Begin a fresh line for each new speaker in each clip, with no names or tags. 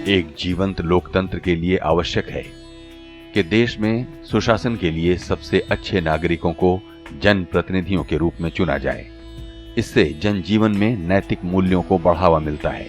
एक जीवंत लोकतंत्र के लिए आवश्यक है कि देश में सुशासन के लिए सबसे अच्छे नागरिकों को जनप्रतिनिधियों के रूप में चुना जाए। इससे जनजीवन में नैतिक मूल्यों को बढ़ावा मिलता है।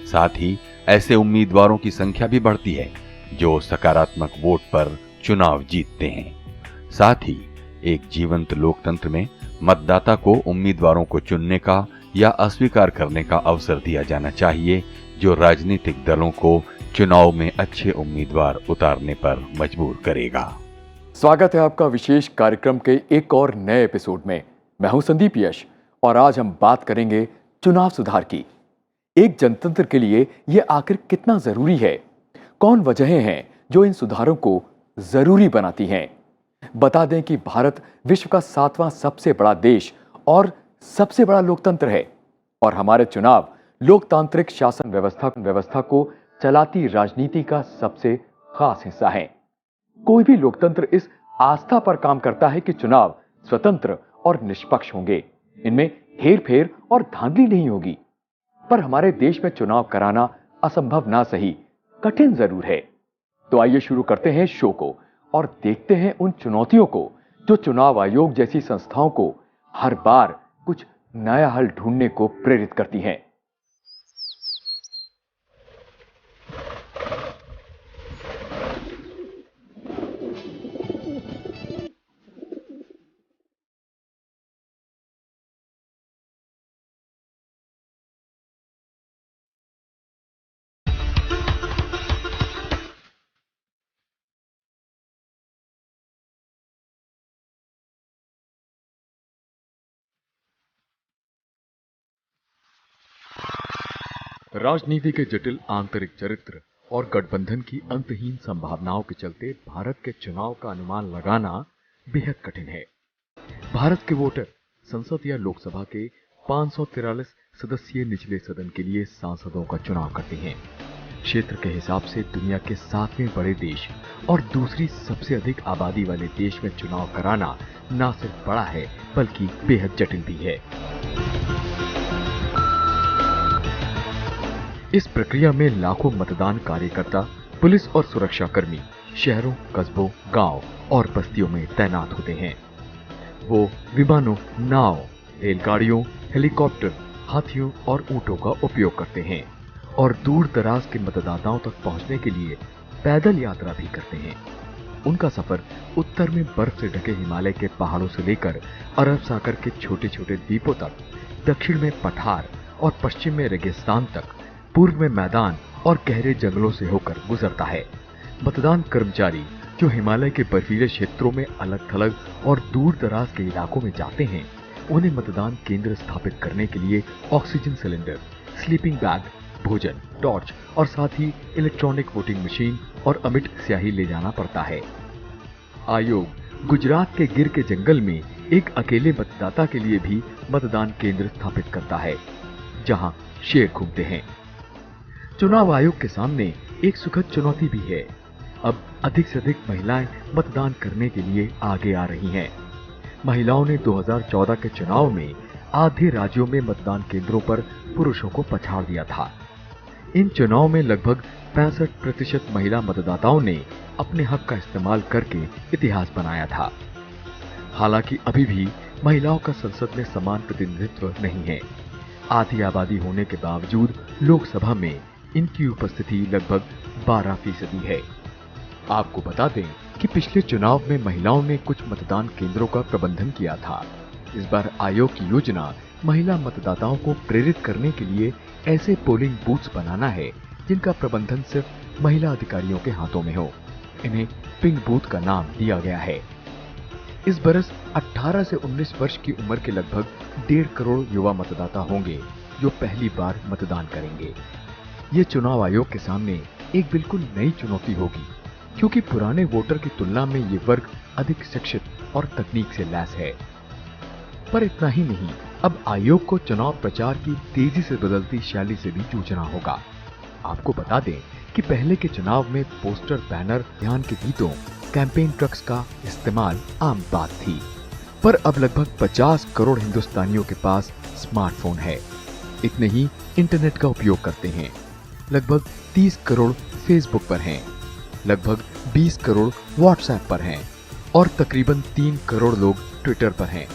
साथ ही ऐसे उम्मीदवारों की संख्या भी बढ़ती है जो सकारात्मक वोट पर चुनाव जीतते हैं। साथ ही एक जीवंत लोकतंत्र में मतदाता को उम्मीदवारों को चुनने का या अस्वीकार करने का अवसर दिया जाना चाहिए, जो राजनीतिक दलों को चुनाव में अच्छे उम्मीदवार उतारने पर मजबूर करेगा।
स्वागत है आपका विशेष कार्यक्रम के एक और नए एपिसोड में। मैं हूं संदीप यश और आज हम बात करेंगे चुनाव सुधार की। एक जनतंत्र के लिए ये आखिर कितना जरूरी है? कौन वजहें हैं जो इन सुधारों को जरूरी बनाती हैं? बता दें कि भारत विश्व का 7वां सबसे बड़ा देश और सबसे बड़ा लोकतंत्र है और हमारे चुनाव लोकतांत्रिक शासन व्यवस्था को चलाती राजनीति का सबसे खास हिस्सा है। कोई भी लोकतंत्र इस आस्था पर काम करता है कि चुनाव स्वतंत्र और निष्पक्ष होंगे, इनमें हेरफेर और धांधली नहीं होगी। पर हमारे देश में चुनाव कराना असंभव ना सही, कठिन जरूर है। तो आइए शुरू करते हैं शो को और देखते हैं उन चुनौतियों को जो चुनाव आयोग जैसी संस्थाओं को हर बार कुछ नया हल ढूंढने को प्रेरित करती हैं।
राजनीति के जटिल आंतरिक चरित्र और गठबंधन की अंतहीन संभावनाओं के चलते भारत के चुनाव का अनुमान लगाना बेहद कठिन है। भारत के वोटर संसद या लोकसभा के 543 सदस्यीय निचले सदन के लिए सांसदों का चुनाव करते हैं। क्षेत्र के हिसाब से दुनिया के 7वें बड़े देश और दूसरी सबसे अधिक आबादी वाले देश में चुनाव कराना न सिर्फ बड़ा है बल्कि बेहद जटिल भी है। इस प्रक्रिया में लाखों मतदान कार्यकर्ता, पुलिस और सुरक्षा कर्मी शहरों, कस्बों, गांव और बस्तियों में तैनात होते हैं। वो विमानों, नाव, रेलगाड़ियों, हेलीकॉप्टर, हाथियों और ऊंटों का उपयोग करते हैं और दूर दराज के मतदाताओं तक पहुंचने के लिए पैदल यात्रा भी करते हैं। उनका सफर उत्तर में बर्फ से ढके हिमालय के पहाड़ों से लेकर अरब सागर के छोटे छोटे द्वीपों तक, दक्षिण में पठार और पश्चिम में रेगिस्तान तक, पूर्व में मैदान और गहरे जंगलों से होकर गुजरता है। मतदान कर्मचारी जो हिमालय के बर्फीले क्षेत्रों में अलग थलग और दूर दराज के इलाकों में जाते हैं, उन्हें मतदान केंद्र स्थापित करने के लिए ऑक्सीजन सिलेंडर, स्लीपिंग बैग, भोजन, टॉर्च और साथ ही इलेक्ट्रॉनिक वोटिंग मशीन और अमिट स्याही ले जाना पड़ता है। आयोग गुजरात के गिर के जंगल में एक अकेले मतदाता के लिए भी मतदान केंद्र स्थापित करता है, जहां शेर घूमते हैं। चुनाव आयोग के सामने एक सुखद चुनौती भी है। अब अधिक से अधिक महिलाएं मतदान करने के लिए आगे आ रही हैं। महिलाओं ने 2014 के चुनाव में आधे राज्यों में मतदान केंद्रों पर पुरुषों को पछाड़ दिया था। इन चुनाव में लगभग 65% महिला मतदाताओं ने अपने हक का इस्तेमाल करके इतिहास बनाया था। हालांकि अभी भी महिलाओं का संसद में समान प्रतिनिधित्व नहीं है। आधी आबादी होने के बावजूद लोकसभा में इनकी उपस्थिति लगभग 12% है। आपको बता दें कि पिछले चुनाव में महिलाओं ने कुछ मतदान केंद्रों का प्रबंधन किया था। इस बार आयोग की योजना महिला मतदाताओं को प्रेरित करने के लिए ऐसे पोलिंग बूथ्स बनाना है जिनका प्रबंधन सिर्फ महिला अधिकारियों के हाथों में हो। इन्हें पिंक बूथ का नाम दिया गया है। इस बरस 18 से 19 वर्ष की उम्र के लगभग 1.5 करोड़ युवा मतदाता होंगे जो पहली बार मतदान करेंगे। ये चुनाव आयोग के सामने एक बिल्कुल नई चुनौती होगी, क्योंकि पुराने वोटर की तुलना में ये वर्ग अधिक शिक्षित और तकनीक से लैस है। पर इतना ही नहीं, अब आयोग को चुनाव प्रचार की तेजी से बदलती शैली से भी जूझना होगा। आपको बता दें कि पहले के चुनाव में पोस्टर, बैनर, ध्यान के गीतों, कैंपेन ट्रक्स का इस्तेमाल आम बात थी। पर अब लगभग 50 करोड़ हिंदुस्तानियों के पास स्मार्टफोन है। इतने ही इंटरनेट का उपयोग करते हैं। लगभग 30 करोड़ फेसबुक पर हैं, लगभग 20 करोड़ व्हाट्सएप पर हैं और तकरीबन 3 करोड़ लोग ट्विटर पर हैं।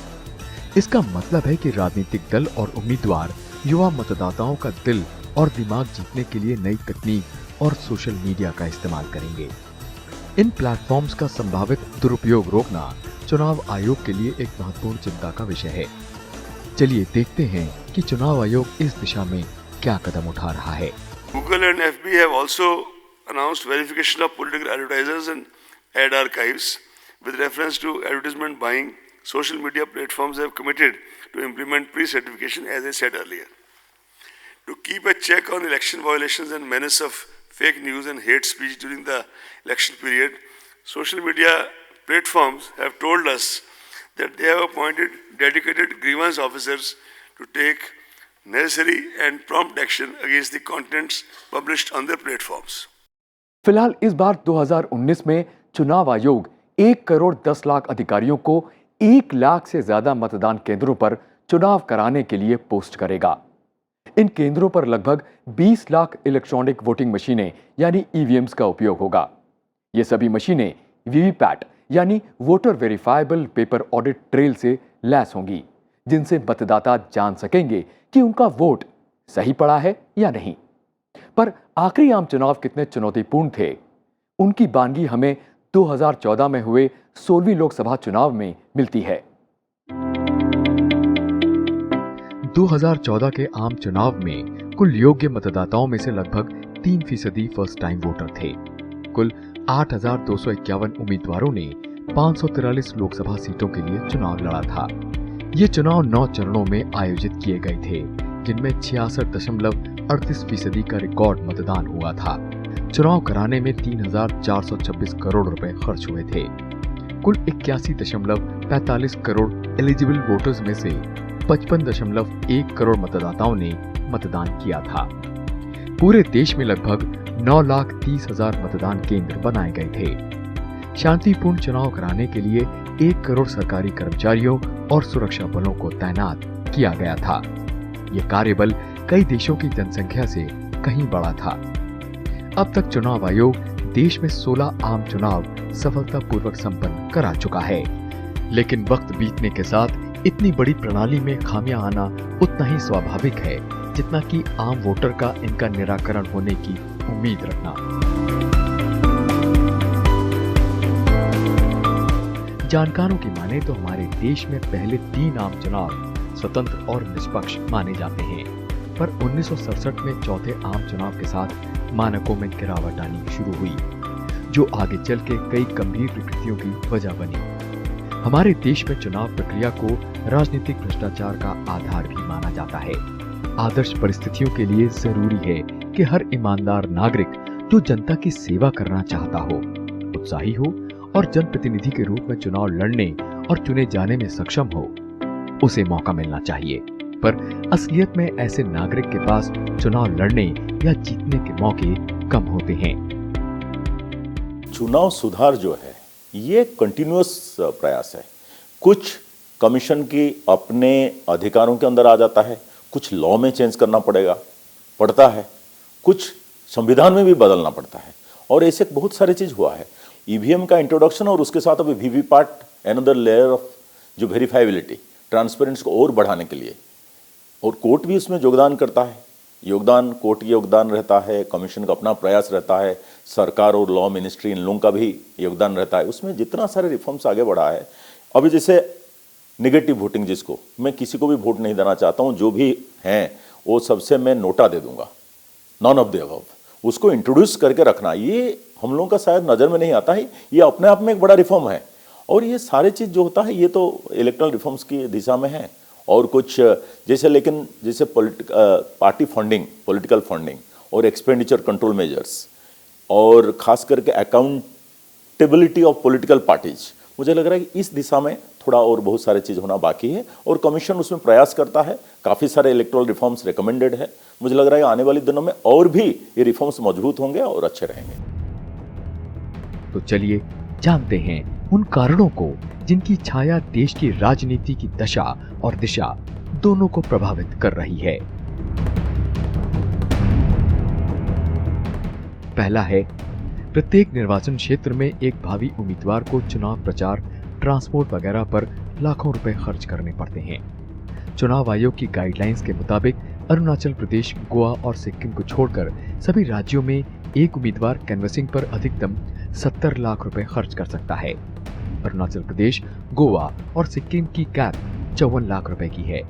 इसका मतलब है कि राजनीतिक दल और उम्मीदवार युवा मतदाताओं का दिल और दिमाग जीतने के लिए नई तकनीक और सोशल मीडिया का इस्तेमाल करेंगे। इन प्लेटफॉर्म्स का संभावित दुरुपयोग रोकना चुनाव आयोग के लिए एक महत्वपूर्ण चिंता का विषय है। चलिए देखते हैं कि चुनाव आयोग इस दिशा में क्या कदम उठा रहा है।
Google and FB have also announced verification of political advertisers and ad archives with reference to advertisement buying. Social media platforms have committed to implement pre-certification, as I said earlier. To keep a check on election violations and menace of fake news and hate speech during the election period, social media platforms have told us that they have appointed dedicated grievance officers to take necessary and prompt action against the contents published on their platforms.
फिलहाल इस बार 2019 में चुनाव आयोग 1 करोड़ 10 लाख अधिकारियों को 1 लाख से ज्यादा मतदान केंद्रों पर चुनाव कराने के लिए पोस्ट करेगा। इन केंद्रों पर लगभग 20 लाख इलेक्ट्रॉनिक वोटिंग मशीनें यानी ईवीएम्स का उपयोग होगा। ये सभी मशीनें वीवीपैट यानी voter verifiable paper audit trail से लैस होंगी, जिनसे मतदाता जान सकेंगे कि उनका वोट सही पड़ा है या नहीं। पर आखिरी आम चुनाव कितने चुनौतीपूर्ण थे, उनकी बानगी हमें 2014 में हुए 16वीं लोकसभा चुनाव में मिलती है।
2014 के आम चुनाव में कुल योग्य मतदाताओं में से लगभग 3% फर्स्ट टाइम वोटर थे। कुल 8,251 उम्मीदवारों ने 543 लोकसभा सीटों के लिए चुनाव लड़ा था। ये चुनाव 9 चरणों में आयोजित किए गए थे, जिनमें 66.38% का रिकॉर्ड मतदान हुआ था। चुनाव कराने में 3,426 करोड़ रुपए खर्च हुए थे। कुल 81.45 करोड़ एलिजिबल वोटर्स में से 55.1 करोड़ मतदाताओं ने मतदान किया था। पूरे देश में लगभग 9,30,000 मतदान केंद्र बनाए गए थे। शांतिपूर्ण चुनाव कराने के लिए 1 करोड़ सरकारी कर्मचारियों और सुरक्षा बलों को तैनात किया गया था। यह कार्यबल कई देशों की जनसंख्या से कहीं बड़ा था। अब तक चुनाव आयोग देश में 16 आम चुनाव सफलतापूर्वक संपन्न करा चुका है, लेकिन वक्त बीतने के साथ इतनी बड़ी प्रणाली में खामियां आना उतना ही स्वाभाविक है जितना कि आम वोटर का इनका निराकरण होने की उम्मीद रखना। जानकारों की माने तो हमारे देश में पहले 3 आम चुनाव स्वतंत्र और निष्पक्ष माने जाते हैं, पर 1967 में चौथे आम चुनाव के साथ मानकों में गिरावट आनी शुरू हुई, जो आगे चल के कई गंभीर विकृतियों की वजह बनी। हमारे देश में चुनाव प्रक्रिया को राजनीतिक भ्रष्टाचार का आधार भी माना जाता है। आदर्श परिस्थितियों के लिए जरूरी है कि हर ईमानदार नागरिक जो जनता की सेवा करना चाहता हो, उत्साही हो और जनप्रतिनिधि के रूप में चुनाव लड़ने और चुने जाने में सक्षम हो, उसे मौका मिलना चाहिए। पर असलियत में ऐसे नागरिक के पास चुनाव लड़ने या जीतने के मौके कम होते हैं।
चुनाव सुधार जो है ये कंटिन्यूअस प्रयास है। कुछ कमीशन की अपने अधिकारों के अंदर आ जाता है, कुछ लॉ में चेंज करना पड़ता है, कुछ संविधान में भी बदलना पड़ता है, और ऐसे बहुत सारी चीज हुआ है। ईवीएम का इंट्रोडक्शन और उसके साथ अभी वीवीपैट अनदर लेयर ऑफ जो वेरीफाइबिलिटी, ट्रांसपेरेंसी को और बढ़ाने के लिए, और कोर्ट भी उसमें योगदान करता है। कोर्ट की योगदान रहता है, कमीशन का अपना प्रयास रहता है, सरकार और लॉ मिनिस्ट्री इन लोगों का भी योगदान रहता है। उसमें जितना सारे रिफॉर्म्स आगे बढ़ा है, अभी जैसे निगेटिव वोटिंग, जिसको मैं किसी को भी वोट नहीं देना चाहता हूँ, जो भी हैं वो सबसे मैं नोटा दे दूंगा, नॉन ऑफ द अबव, उसको इंट्रोड्यूस करके रखना, ये हम लोगों का शायद नज़र में नहीं आता है। ये अपने आप में एक बड़ा रिफॉर्म है, और ये सारे चीज़ जो होता है ये तो इलेक्ट्रल रिफॉर्म्स की दिशा में है, और कुछ जैसे, लेकिन जैसे पार्टी फंडिंग, पॉलिटिकल फंडिंग और एक्सपेंडिचर कंट्रोल मेजर्स और खास करके अकाउंटेबिलिटी ऑफ पॉलिटिकल पार्टीज, मुझे लग रहा है कि इस दिशा में थोड़ा और बहुत सारे चीज़ होना बाकी है और कमीशन उसमें प्रयास करता है। काफ़ी सारे इलेक्टोरल रिफॉर्म्स रिकमेंडेड है। मुझे लग रहा है आने वाले दिनों में और भी ये रिफॉर्म्स मजबूत होंगे और अच्छे रहेंगे।
तो चलिए जानते हैं उन कारणों को जिनकी छाया देश की राजनीति की दशा और दिशा दोनों को प्रभावित कर रही है। पहला है, प्रत्येक निर्वाचन क्षेत्र में एक भावी उम्मीदवार को चुनाव प्रचार, ट्रांसपोर्ट वगैरह पर लाखों रुपए खर्च करने पड़ते हैं। चुनाव आयोग की गाइडलाइंस के मुताबिक अरुणाचल प्रदेश, गोवा और सिक्किम को छोड़कर सभी राज्यों में एक उम्मीदवार कैनवसिंग पर अधिकतम 70 लाख रुपए खर्च कर सकता है। अरुणाचल प्रदेश, गोवा और सिक्किम की कैप 54 लाख रुपए की है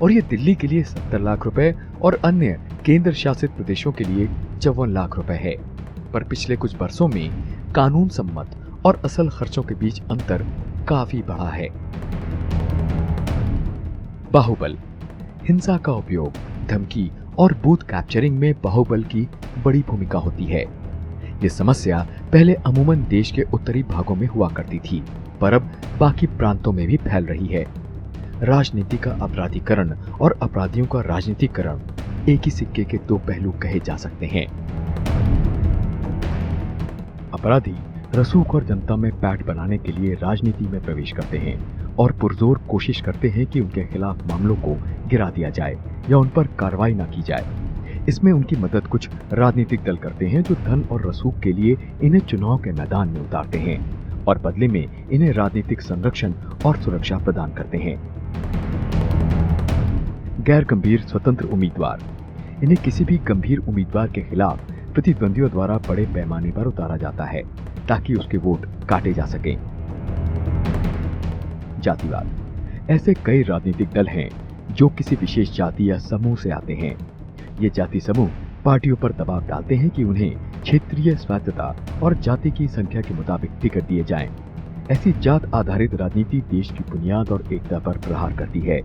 और ये दिल्ली के लिए 70 लाख रुपए और अन्य केंद्र शासित प्रदेशों के लिए 54 लाख रुपए है। पर पिछले कुछ वर्षों में कानून सम्मत और असल खर्चों के बीच अंतर काफी बढ़ा है। बाहुबल, हिंसा का उपयोग, धमकी और बूथ कैप्चरिंग में बाहुबल की बड़ी भूमिका होती है। ये समस्या पहले अमूमन देश के उत्तरी भागों में हुआ करती थी, पर अब बाकी प्रांतों में भी फैल रही है। राजनीति का अपराधीकरण और अपराधियों का राजनीतिकरण एक ही सिक्के के दो पहलू कहे जा सकते हैं। अपराधी रसूख और जनता में पैठ बनाने के लिए राजनीति में प्रवेश करते हैं और पुरजोर कोशिश करते हैं कि उनके खिलाफ मामलों को गिरा दिया जाए या उन पर कार्रवाई न की जाए। इसमें उनकी मदद कुछ राजनीतिक दल करते हैं जो धन और रसूख के लिए इन्हें चुनाव के मैदान में उतारते हैं और बदले में इन्हें राजनीतिक संरक्षण और सुरक्षा प्रदान करते हैं। गैर गंभीर स्वतंत्र उम्मीदवार, इन्हें किसी भी गंभीर उम्मीदवार के खिलाफ प्रतिद्वंदियों द्वारा बड़े पैमाने पर उतारा जाता है ताकि उसके वोट काटे जा सकें। जातिवाद, ऐसे कई राजनीतिक दल हैं जो किसी विशेष जाति या समूह से आते हैं। ये जाति समूह पार्टियों पर दबाव डालते हैं कि उन्हें क्षेत्रीय स्वायत्तता और जाति की संख्या के मुताबिक टिकट दिए जाएं। ऐसी जात आधारित राजनीति देश की बुनियाद और एकता पर प्रहार करती है।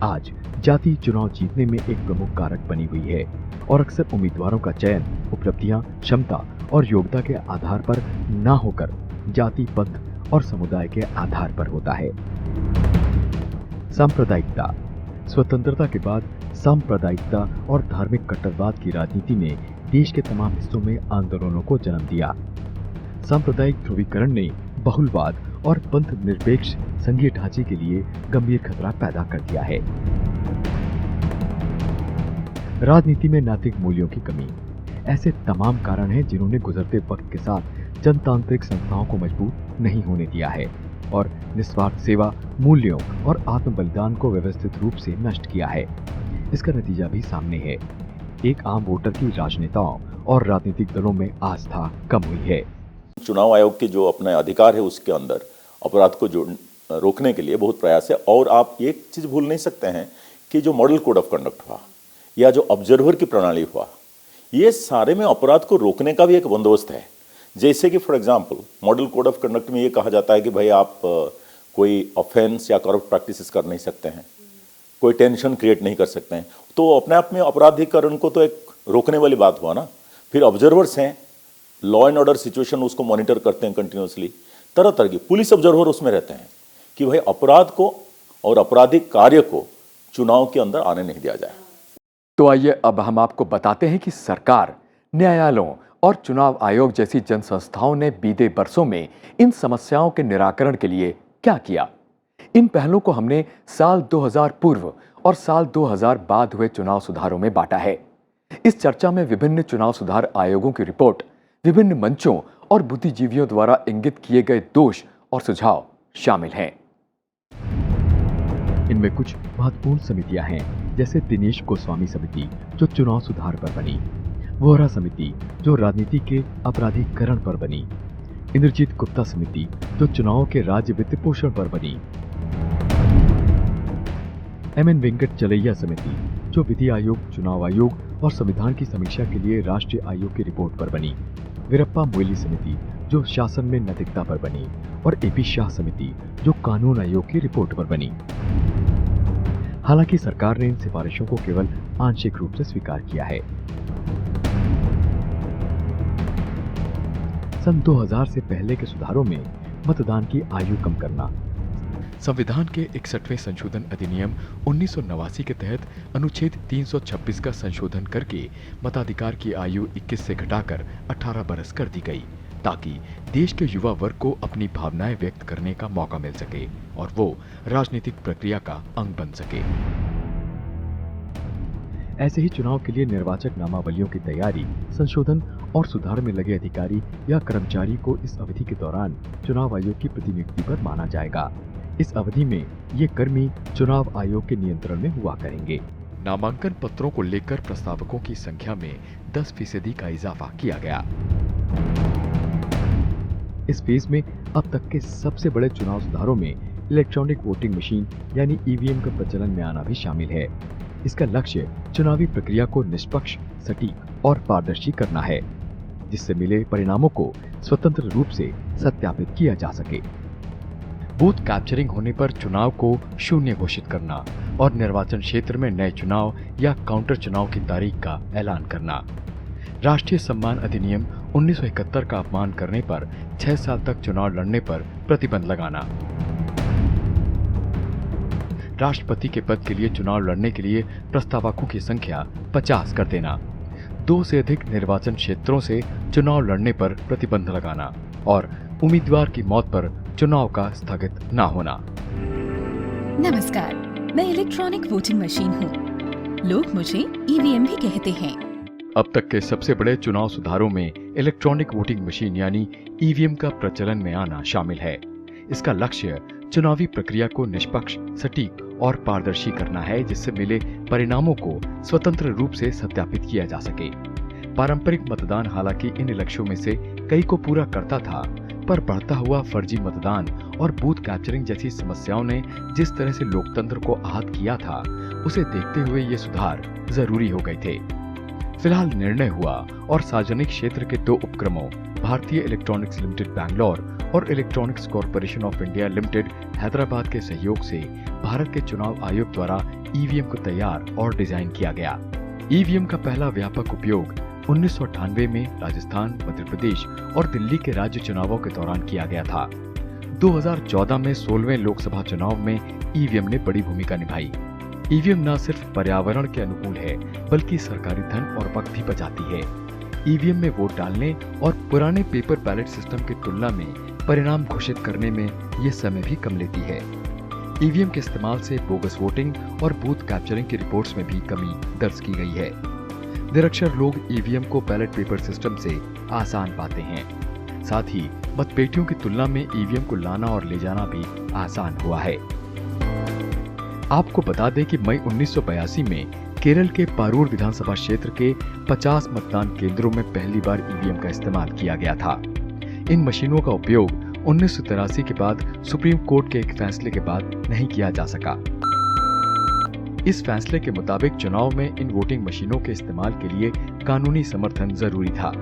आज जाति चुनाव जीतने में एक प्रमुख कारक बनी हुई है और अक्सर उम्मीदवारों का चयन उपलब्धियां, क्षमता और योग्यता के आधार पर न होकर जाति, पंथ और समुदाय के आधार पर होता है। सांप्रदायिकता, स्वतंत्रता के बाद सांप्रदायिकता और धार्मिक कट्टरवाद की राजनीति ने देश के तमाम हिस्सों में आंदोलनों को जन्म दिया। सांप्रदायिक ध्रुवीकरण ने बहुलवाद और पंथ निरपेक्ष संघीय ढांचे के लिए गंभीर खतरा पैदा कर दिया है। राजनीति में नैतिक मूल्यों की कमी, ऐसे तमाम कारण हैं जिन्होंने गुजरते वक्त के साथ जनतांत्रिक संस्थाओं को मजबूत नहीं होने दिया है और निस्वार्थ सेवा, मूल्यों और आत्म बलिदान को व्यवस्थित रूप से नष्ट किया है। इसका नतीजा भी सामने है। एक आम वोटर की राजनेताओं और राजनीतिक दलों में आस्था कम हुई है।
चुनाव आयोग के जो अपना अधिकार है उसके अंदर अपराध को रोकने के लिए बहुत प्रयास है। और आप एक चीज़ भूल नहीं सकते हैं कि जो मॉडल कोड ऑफ कंडक्ट हुआ या जो ऑब्जर्वर की प्रणाली हुआ, ये सारे में अपराध को रोकने का भी एक बंदोबस्त है। जैसे कि for example model code of conduct में ये कहा जाता है कि भाई आप कोई ऑफेंस या करप्ट प्रैक्टिसेस कर नहीं सकते हैं, कोई टेंशन क्रिएट नहीं कर सकते हैं। तो अपने आप में अपराधीकरण को तो एक रोकने वाली बात हुआ ना। फिर ऑब्जर्वर्स हैं, लॉ एंड ऑर्डर सिचुएशन उसको मॉनिटर करते हैं कंटिन्यूसली। तरह तरह की पुलिस ऑब्जर्वर उसमें रहते हैं कि भाई अपराध को और आपराधिक कार्य को चुनाव के अंदर आने नहीं दिया जाए।
तो आइए अब हम आपको बताते हैं कि सरकार, न्यायालयों और चुनाव आयोग जैसी जन संस्थाओं ने बीते वर्षों में इन समस्याओं के निराकरण के लिए क्या किया। इन पहलों को हमने साल 2000 पूर्व और साल 2000 बाद हुए चुनाव सुधारों में बांटा है। इस चर्चा में विभिन्न चुनाव सुधार आयोगों की रिपोर्ट, विभिन्न मंचों और बुद्धिजीवियों द्वारा इंगित किए गए दोष और सुझाव शामिल हैं।
इनमें कुछ महत्वपूर्ण समितियां हैं, जैसे दिनेश गोस्वामी समिति जो चुनाव सुधार पर बनी, वोहरा समिति जो राजनीति के अपराधीकरण पर बनी, इंद्रजीत गुप्ता समिति जो चुनाव के राज्य वित्त पोषण पर बनी, एमएन वेंकट चलैया समिति जो विधि आयोग, चुनाव आयोग और संविधान की समीक्षा के लिए राष्ट्रीय आयोग की रिपोर्ट पर बनी, वीरप्पा मोइली समिति जो शासन में नैतिकता पर बनी और एपी शाह समिति जो कानून आयोग की रिपोर्ट पर बनी। हालांकि सरकार ने इन सिफारिशों को केवल आंशिक रूप से स्वीकार किया है। सन 2000 से पहले के सुधारों में मतदान की आयु कम करना। संविधान के 61वें संशोधन अधिनियम 1989 के तहत अनुच्छेद 326 का संशोधन करके मताधिकार की आयु 21 से घटाकर 18 बरस कर दी गई, ताकि देश के युवा वर्ग को अपनी भावनाएं व्यक्त करने का मौका मिल सके और वो राजनीतिक प्रक्रिया का अंग बन सके। ऐसे ही चुनाव के लिए निर्वाचक नामावलियों की तैयारी, संशोधन और सुधार में लगे अधिकारी या कर्मचारी को इस अवधि के दौरान चुनाव आयोग की प्रतिनियुक्ति पर माना जाएगा। इस अवधि में ये कर्मी चुनाव आयोग के नियंत्रण में हुआ करेंगे। नामांकन पत्रों को लेकर प्रस्तावकों की संख्या में 10% का इजाफा किया गया। इस फेज में अब तक के सबसे बड़े चुनाव सुधारों में इलेक्ट्रॉनिक वोटिंग मशीन यानी ईवीएम का प्रचलन में आना भी शामिल है। इसका लक्ष्य चुनावी प्रक्रिया को निष्पक्ष, सटीक और पारदर्शी करना है, जिससे मिले परिणामों को स्वतंत्र रूप से सत्यापित किया जा सके। बूथ कैप्चरिंग होने पर चुनाव को शून्य घोषित करना और निर्वाचन क्षेत्र में नए चुनाव या काउंटर चुनाव की तारीख का ऐलान करना। राष्ट्रीय सम्मान अधिनियम 1971 का अपमान करने पर 6 साल तक चुनाव लड़ने पर प्रतिबंध लगाना। राष्ट्रपति के पद के लिए चुनाव लड़ने के लिए प्रस्तावकों की संख्या 50 कर देना। 2 से अधिक निर्वाचन क्षेत्रों से चुनाव लड़ने पर प्रतिबंध लगाना और उम्मीदवार की मौत पर चुनाव का स्थगित न होना।
नमस्कार, मैं इलेक्ट्रॉनिक वोटिंग मशीन हूँ। लोग मुझे ईवीएम भी कहते हैं।
अब तक के सबसे बड़े चुनाव सुधारों में इलेक्ट्रॉनिक वोटिंग मशीन यानी ईवीएम का प्रचलन में आना शामिल है। इसका लक्ष्य चुनावी प्रक्रिया को निष्पक्ष, सटीक और पारदर्शी करना है, जिससे मिले परिणामों को स्वतंत्र रूप से सत्यापित किया जा सके। पारंपरिक मतदान हालांकि इन लक्ष्यों में से कई को पूरा करता था, पर बढ़ता हुआ फर्जी मतदान और बूथ कैप्चरिंग जैसी समस्याओं ने जिस तरह से लोकतंत्र को आहत किया था, उसे देखते हुए ये सुधार जरूरी हो गए थे। फिलहाल निर्णय हुआ और सार्वजनिक क्षेत्र के 2 उपक्रमों भारतीय इलेक्ट्रॉनिक्स लिमिटेड बैंगलोर और electronics corporation of India limited Hyderabad के सहयोग से भारत के चुनाव आयोग द्वारा ईवीएम को तैयार और डिजाइन किया गया। ईवीएम का पहला व्यापक उपयोग 1998 में राजस्थान, मध्य प्रदेश और दिल्ली के राज्य चुनावों के दौरान किया गया था। 2014 में 16वें लोकसभा चुनाव में ईवीएम ने बड़ी भूमिका निभाई। ईवीएम न सिर्फ पर्यावरण के अनुकूल है, बल्कि सरकारी धन और वक्त भी बचाती है। ईवीएम में वोट डालने और पुराने पेपर बैलेट सिस्टम की तुलना में परिणाम घोषित करने में ये समय भी कम लेती है। ईवीएम के इस्तेमाल से बोगस वोटिंग और बूथ कैप्चरिंग की रिपोर्ट्स में भी कमी दर्ज की गई है। निरक्षर लोग ईवीएम को बैलेट पेपर सिस्टम से आसान पाते हैं। साथ ही मतपेटियों की तुलना में ईवीएम को लाना और ले जाना भी आसान हुआ है। आपको बता दें कि मई 1982 में केरल के पारूर विधानसभा क्षेत्र के 50 मतदान केंद्रों में पहली बार ईवीएम का इस्तेमाल किया गया था। इन मशीनों का उपयोग 1983 के बाद सुप्रीम कोर्ट के एक फैसले के बाद नहीं किया जा सका। इस फैसले के मुताबिक चुनाव में इन वोटिंग मशीनों के इस्तेमाल के लिए कानूनी समर्थन जरूरी था।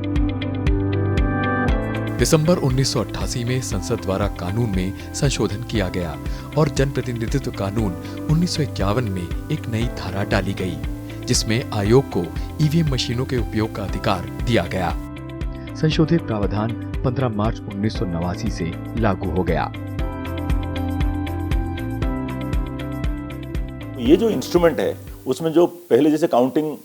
दिसंबर 1988 में संसद द्वारा कानून में संशोधन किया गया और जनप्रतिनिधित्व कानून 1951 में एक नई धारा डाली गई, जिसमें आयोग को ईवीएम मशीनों के उपयोग का अधिकार दिया गया।
संशोधित प्रावधान 15 मार्च 1989 से लागू हो गया।
ये जो इंस्ट्रूमेंट है उसमें जो पहले जैसे काउंटिंग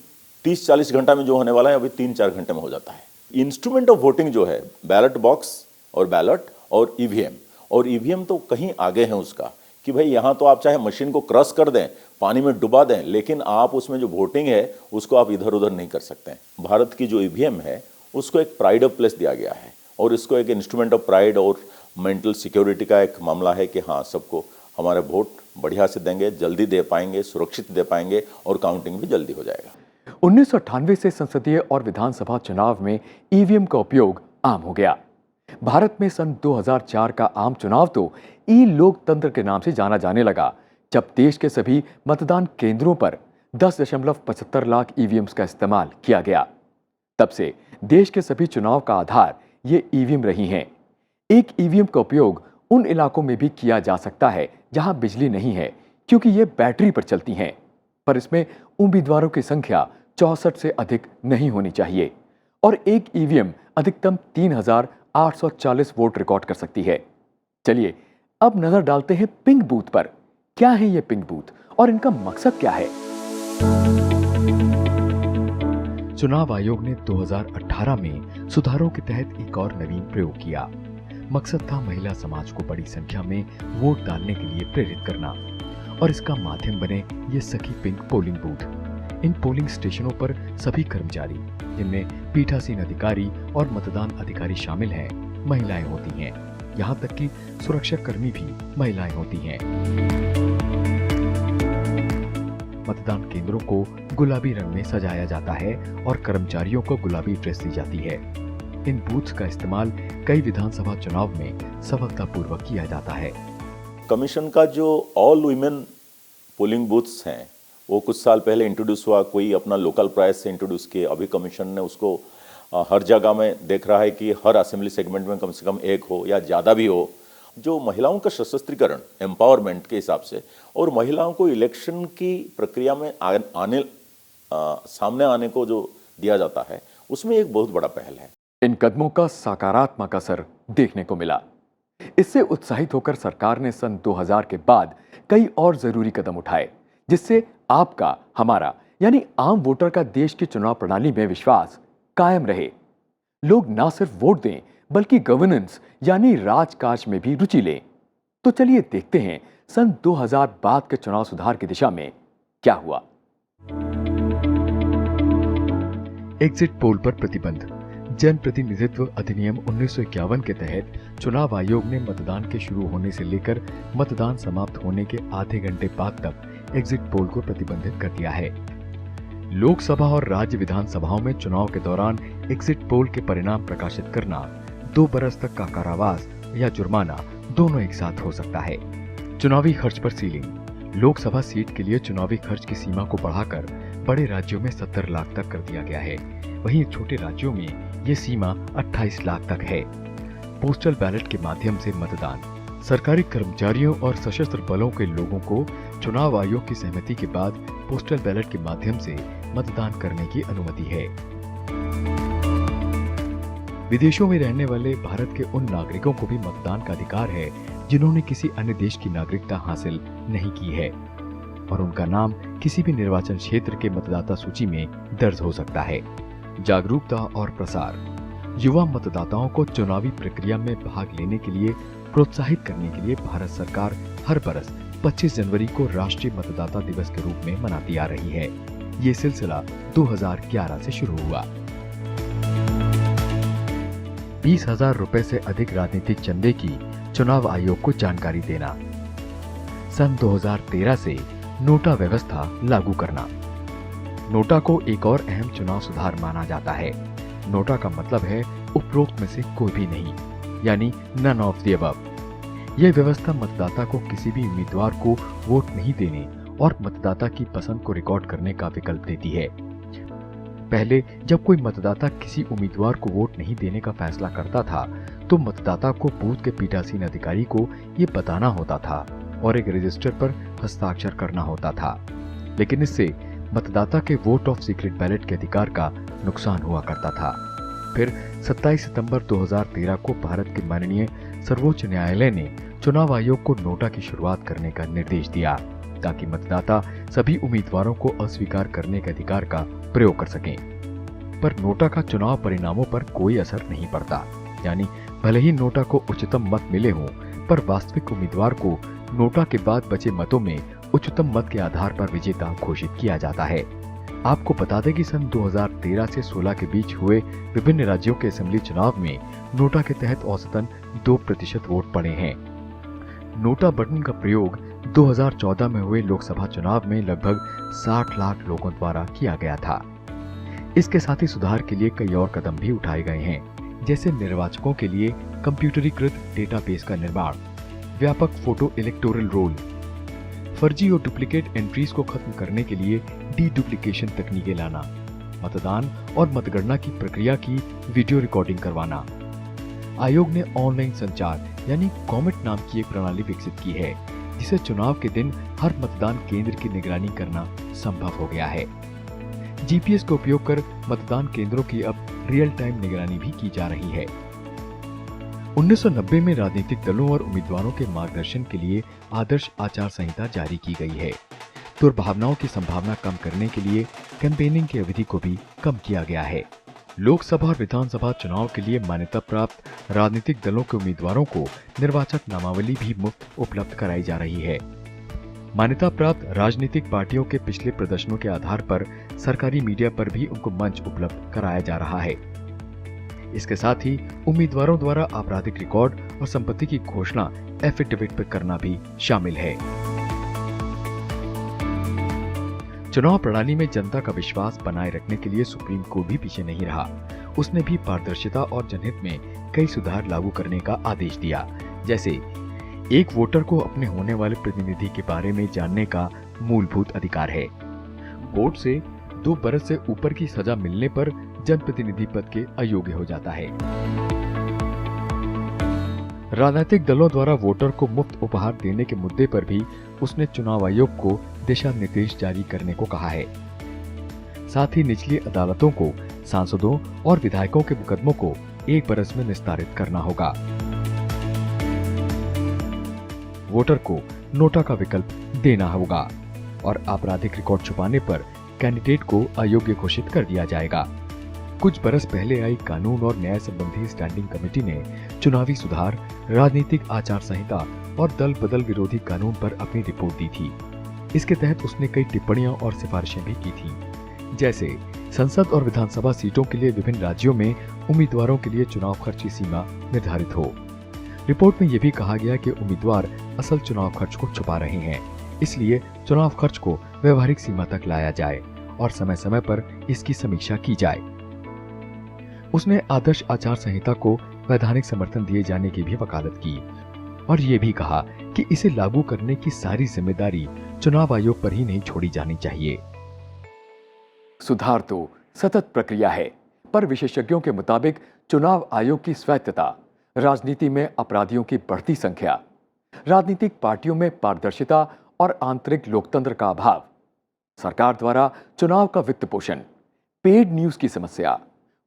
30-40 घंटा में जो होने वाला है, अभी 3-4 घंटे में हो जाता है। इंस्ट्रूमेंट ऑफ वोटिंग जो है बैलेट बॉक्स और बैलेट और ईवीएम तो कहीं आगे है उसका, कि भाई यहाँ तो आप चाहे मशीन को क्रश कर दें, पानी में डुबा दें, लेकिन आप उसमें जो वोटिंग है उसको आप इधर उधर नहीं कर सकते हैं। भारत की जो ईवीएम है उसको एक प्राइड ऑफ प्लेस दिया गया है और इसको एक इंस्ट्रूमेंट ऑफ प्राइड और मेंटल सिक्योरिटी का एक मामला है कि हाँ, सबको हमारे वोट बढ़िया से देंगे, जल्दी दे पाएंगे, सुरक्षित दे पाएंगे और काउंटिंग भी जल्दी हो जाएगा।
1998 से संसदीय और विधानसभा चुनाव में ईवीएम का उपयोग आम हो गया। भारत में सन 2004 का आम चुनाव तो ई लोकतंत्र के नाम से जाना जाने लगा, जब देश के सभी मतदान केंद्रों पर 10.75 लाख ईवीएम्स का इस्तेमाल किया गया। तब से देश के सभी चुनाव का आधार ये ईवीएम रही हैं। एक ईवीएम का उपयोग उन इलाकों में भी किया जा सकता है जहां बिजली नहीं है क्योंकि ये बैटरी पर चलती हैं, पर इसमें उम्मीदवारों की संख्या 64 से अधिक नहीं होनी चाहिए और एक ईवीएम अधिकतम 3840 वोट रिकॉर्ड कर सकती है। चलिए अब नजर डालते हैं पिंक बूथ पर। क्या है ये पिंक बूथ और इनका मकसद क्या है?
चुनाव आयोग ने 2018 में सुधारों के तहत एक और नवीन प्रयोग किया। मकसद था महिला समाज को बड़ी संख्या में वोट डालने के लिए प्रेरित करना और इसका माध्यम बने ये सखी पिंक पोलिंग बूथ। इन पोलिंग स्टेशनों पर सभी कर्मचारी, जिनमें पीठासीन अधिकारी और मतदान अधिकारी शामिल हैं, महिलाएं होती हैं। यहाँ तक कि सुरक्षा कर्मी भी महिलाएं होती हैं। मतदान केंद्रों को गुलाबी रंग में सजाया जाता है और कर्मचारियों को गुलाबी ड्रेस दी जाती है। इन बूथ्स का इस्तेमाल कई विधानसभा चुनाव में सफलतापूर्वक किया जाता है।
कमीशन का जो ऑल वुमेन पोलिंग बूथ्स हैं वो कुछ साल पहले इंट्रोड्यूस हुआ, कोई अपना लोकल प्राइस से इंट्रोड्यूस किए। अभी कमीशन ने उसको हर जगह में देख रहा है कि हर असेंबली सेगमेंट में कम से कम एक हो या ज़्यादा भी हो, जो महिलाओं का सशस्त्रीकरण, एम्पावरमेंट के हिसाब से और महिलाओं को इलेक्शन की प्रक्रिया में सामने आने को जो दिया जाता है, उसमें एक बहुत बड़ा पहल है।
इन कदमों का सकारात्मक असर देखने को मिला। इससे उत्साहित होकर सरकार ने सन 2000 के बाद कई और जरूरी कदम उठाए, जिससे आपका, हमारा यानी आम वोटर का देश की चुनाव प्रणाली में विश्वास कायम रहे। लोग ना सिर्फ वोट दें बल्कि गवर्नेंस यानी राजकाज में भी रुचि लें। तो चलिए देखते हैं सन 2000 बाद के चुनाव सुधार की दिशा में क्या हुआ।
एग्जिट पोल पर प्रतिबंध। जन प्रतिनिधित्व अधिनियम 1951 के तहत चुनाव आयोग ने मतदान के शुरू होने से लेकर मतदान समाप्त होने के आधे घंटे बाद तक एग्जिट पोल को प्रतिबंधित कर दिया है। लोकसभा और राज्य विधानसभाओं में चुनाव के दौरान एग्जिट पोल के परिणाम प्रकाशित करना 2 बरस तक का कारावास या जुर्माना दोनों एक साथ हो सकता है। चुनावी खर्च पर सीलिंग। लोकसभा सीट के लिए चुनावी खर्च की सीमा को बढ़ाकर बड़े राज्यों में 70 लाख तक कर दिया गया है। वहीं छोटे राज्यों में ये सीमा 28 लाख तक है। पोस्टल बैलेट के माध्यम से मतदान। सरकारी कर्मचारियों और सशस्त्र बलों के लोगों को चुनाव आयोग की सहमति के बाद पोस्टल बैलेट के माध्यम से मतदान करने की अनुमति है। विदेशों में रहने वाले भारत के उन नागरिकों को भी मतदान का अधिकार है जिन्होंने किसी अन्य देश की नागरिकता हासिल नहीं की है और उनका नाम किसी भी निर्वाचन क्षेत्र के मतदाता सूची में दर्ज हो सकता है। जागरूकता और प्रसार। युवा मतदाताओं को चुनावी प्रक्रिया में भाग लेने के लिए प्रोत्साहित करने के लिए भारत सरकार हर बरस 25 जनवरी को राष्ट्रीय मतदाता दिवस के रूप में मनाती आ रही है। ये सिलसिला 2011 से शुरू हुआ। 20,000 रुपए से अधिक राजनीतिक चंदे की चुनाव आयोग को जानकारी देना। सन 2013 से नोटा व्यवस्था लागू करना। नोटा को एक और अहम चुनाव सुधार माना जाता है। नोटा का मतलब है उपरोक्त में से कोई भी नहीं, यानी नन ऑफ द अबव। यह व्यवस्था मतदाता को किसी भी उम्मीदवार को वोट नहीं देने और मतदाता की पसंद को रिकॉर्ड करने का विकल्प देती है। पहले जब कोई मतदाता किसी उम्मीदवार को वोट नहीं देने का फैसला करता था तो मतदाता को बूथ के पीठासीन अधिकारी को ये बताना होता था और एक रजिस्टर पर हस्ताक्षर करना होता था। लेकिन इससे मतदाता के वोट ऑफ सीक्रेट बैलेट के अधिकार का नुकसान हुआ करता था। फिर 27 सितंबर 2013 को भारत के माननीय सर्वोच्च न्यायालय ने चुनाव आयोग को नोटा की शुरुआत करने का निर्देश दिया ताकि मतदाता सभी उम्मीदवारों को अस्वीकार करने के अधिकार का प्रयोग कर सकें। पर नोटा का चुनाव परिणामों पर कोई असर नहीं पड़ता, यानी भले ही नोटा को उच्चतम मत मिले हों, पर वास्तविक उम्मीदवार को नोटा के बाद बचे मतों में उच्चतम मत के आधार पर विजेता घोषित किया जाता है। आपको बता दें कि सन 2013 से 16 के बीच हुए विभिन्न राज्यों के असेंबली चुनाव में नोटा के तहत औसतन 2% वोट पड़े हैं। नोटा बटन का प्रयोग 2014 में हुए लोकसभा चुनाव में लगभग 60 लाख लोगों द्वारा किया गया था। इसके साथ ही सुधार के लिए कई और कदम भी उठाए गए हैं, जैसे निर्वाचकों के लिए कंप्यूटरीकृत डेटाबेस का निर्माण, व्यापक फोटो इलेक्टोरल रोल, फर्जी और डुप्लीकेट एंट्रीज को खत्म करने के लिए डी-डुप्लीकेशन तकनीकें लाना, मतदान और मतगणना की प्रक्रिया की वीडियो रिकॉर्डिंग करवाना। आयोग ने ऑनलाइन संचार यानी कॉमेट नाम की एक प्रणाली विकसित की है,
जिससे चुनाव के दिन हर मतदान केंद्र की निगरानी करना संभव हो गया है। जीपीएस का उपयोग कर मतदान केंद्रों की अब रियल टाइम निगरानी भी की जा रही है। 1990 में राजनीतिक दलों और उम्मीदवारों के मार्गदर्शन के लिए आदर्श आचार संहिता जारी की गई है। दुर्भावनाओं की संभावना कम करने के लिए कैंपेनिंग की अवधि को भी कम किया गया है। लोकसभा और विधानसभा चुनाव के लिए मान्यता प्राप्त राजनीतिक दलों के उम्मीदवारों को निर्वाचक नामावली भी मुफ्त उपलब्ध कराई जा रही है। मान्यता प्राप्त राजनीतिक पार्टियों के पिछले प्रदर्शनों के आधार पर सरकारी मीडिया पर भी उनको मंच उपलब्ध कराया जा रहा है। इसके साथ ही उम्मीदवारों द्वारा आपराधिक रिकॉर्ड और संपत्ति की घोषणा एफिडेविट पर करना भी शामिल है। चुनाव प्रणाली में जनता का विश्वास बनाए रखने के लिए सुप्रीम कोर्ट भी पीछे नहीं रहा। उसने भी पारदर्शिता और जनहित में कई सुधार लागू करने का आदेश दिया, जैसे एक वोटर को अपने होने वाले प्रतिनिधि के बारे में जानने का मूलभूत अधिकार है। कोर्ट से 2 बरस से ऊपर की सजा मिलने पर जनप्रतिनिधि पद के अयोग्य हो जाता है। राजनीतिक दलों द्वारा वोटर को मुफ्त उपहार देने के मुद्दे पर भी उसने चुनाव आयोग को दिशा निर्देश जारी करने को कहा है। साथ ही निचली अदालतों को सांसदों और विधायकों के मुकदमों को 1 बरस में निस्तारित करना होगा। वोटर को नोटा का विकल्प देना होगा और आपराधिक रिकॉर्ड छुपाने पर कैंडिडेट को अयोग्य घोषित कर दिया जाएगा। कुछ बरस पहले आई कानून और न्याय संबंधी स्टैंडिंग कमेटी ने चुनावी सुधार, राजनीतिक आचार संहिता और दल बदल विरोधी कानून पर अपनी रिपोर्ट दी थी। इसके तहत उसने कई टिप्पणियां और सिफारिशें भी की थी, जैसे संसद और विधानसभा सीटों के लिए विभिन्न राज्यों में उम्मीदवारों के लिए चुनाव खर्च की सीमा निर्धारित हो। रिपोर्ट में यह भी कहा गया कि उम्मीदवार असल चुनाव खर्च को छुपा रहे हैं, इसलिए चुनाव खर्च को व्यवहारिक सीमा तक लाया जाए और समय समय पर इसकी समीक्षा की जाए। उसने आदर्श आचार संहिता को वैधानिक समर्थन दिए जाने की भी वकालत की और ये भी कहा कि इसे लागू करने की सारी जिम्मेदारी चुनाव आयोग पर ही नहीं छोड़ी जानी चाहिए।
सुधार तो सतत प्रक्रिया है, पर विशेषज्ञों के मुताबिक चुनाव आयोग की स्वायत्तता, राजनीति में अपराधियों की बढ़ती संख्या, राजनीतिक पार्टियों में पारदर्शिता और आंतरिक लोकतंत्र का अभाव, सरकार द्वारा चुनाव का वित्त पोषण, पेड न्यूज की समस्या,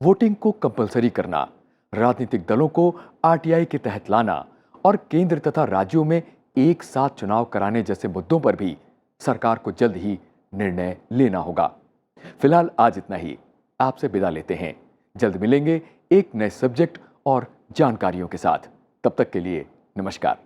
वोटिंग को कंपलसरी करना, राजनीतिक दलों को आरटीआई के तहत लाना और केंद्र तथा राज्यों में एक साथ चुनाव कराने जैसे मुद्दों पर भी सरकार को जल्द ही निर्णय लेना होगा। फिलहाल आज इतना ही। आपसे विदा लेते हैं। जल्द मिलेंगे एक नए सब्जेक्ट और जानकारियों के साथ। तब तक के लिए नमस्कार।